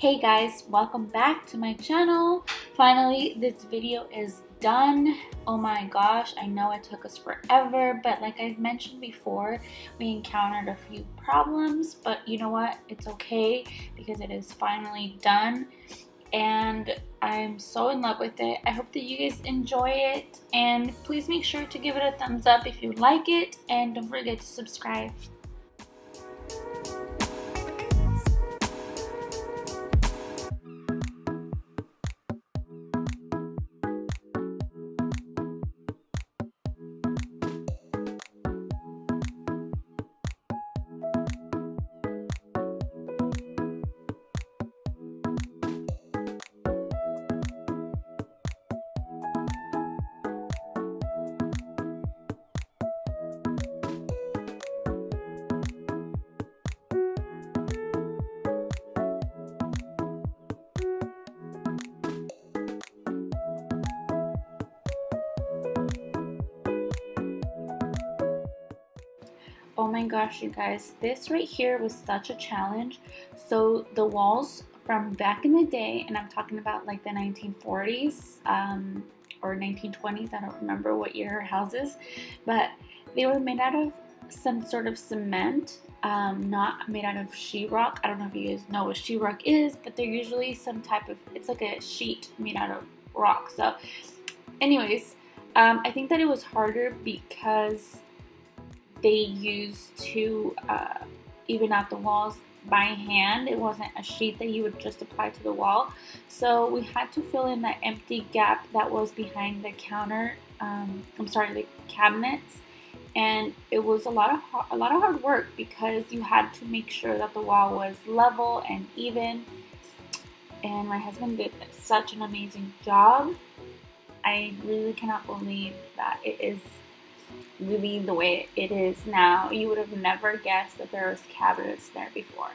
Hey guys, welcome back to my channel. Finally, this video is done. Oh my gosh, I know it took us forever, but like I mentioned before, we encountered a few problems, but you know what? It's okay because it is finally done and I'm so in love with it. I hope that you guys enjoy it, and please make sure to give it a thumbs up if you like it, and don't forget to subscribe. Oh my gosh, you guys, this right here was such a challenge. So the walls from back in the day, and I'm talking about like the 1940s or 1920s, I don't remember what year houses, but they were made out of some sort of cement, not made out of sheetrock. I don't know if you guys know what sheetrock is, but they're usually some type of, it's like a sheet made out of rock. So anyways, I think that it was harder because they used to even out the walls by hand. It wasn't a sheet that you would just apply to the wall. So we had to fill in that empty gap that was behind the counter, the cabinets. And it was a lot of hard work because you had to make sure that the wall was level and even. And my husband did such an amazing job. I really cannot believe that it is really the way it is now. You would have never guessed that there was cabinets there before.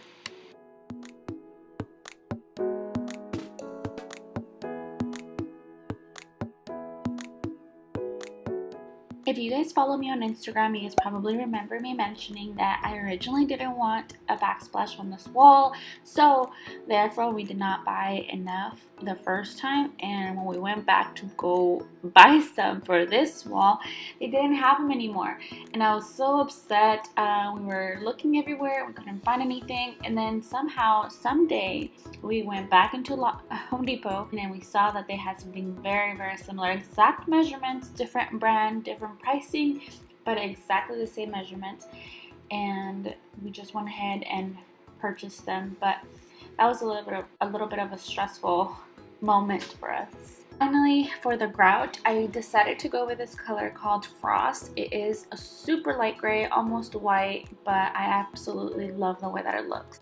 If you guys follow me on Instagram, you guys probably remember me mentioning that I originally didn't want a backsplash on this wall, so therefore we did not buy enough the first time, and when we went back to go buy some for this wall, they didn't have them anymore, and I was so upset. We were looking everywhere, we couldn't find anything, and then someday we went back into Home Depot, and then we saw that they had something very, very similar, exact measurements, different brand, different pricing, but exactly the same measurements, and we just went ahead and purchased them. But that was a little bit of a stressful moment for us. Finally, for the grout, I decided to go with this color called Frost. It is a super light gray, almost white, but I absolutely love the way that it looks.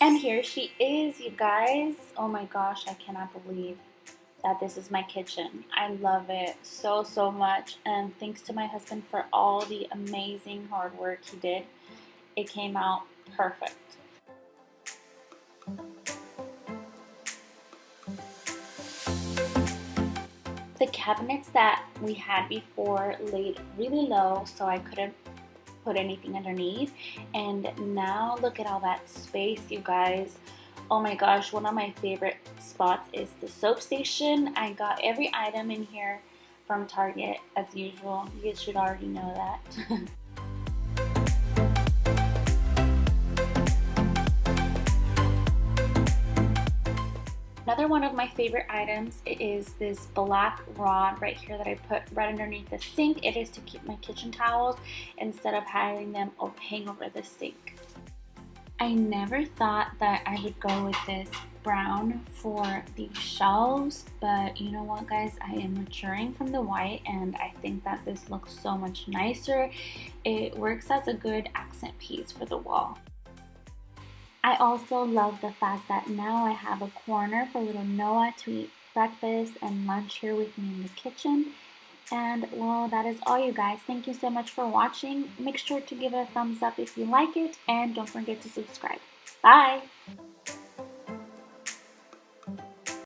And here she is, you guys. Oh my gosh, I cannot believe that this is my kitchen. I love it so much, and thanks to my husband for all the amazing hard work he did. It came out perfect. The cabinets that we had before laid really low, so I couldn't put anything underneath, and now look at all that space, you guys. Oh my gosh, one of my favorite spots is the soap station. I got every item in here from Target as usual. You guys should already know that. Another one of my favorite items is this black rod right here that I put right underneath the sink. It is to keep my kitchen towels instead of having them hang over the sink. I never thought that I would go with this brown for the shelves, but you know what, guys, I am maturing from the white, and I think that this looks so much nicer. It works as a good accent piece for the wall. I also love the fact that now I have a corner for little Noah to eat breakfast and lunch here with me in the kitchen. And well, that is all, you guys. Thank you so much for watching. Make sure to give it a thumbs up if you like it, and don't forget to subscribe. Bye!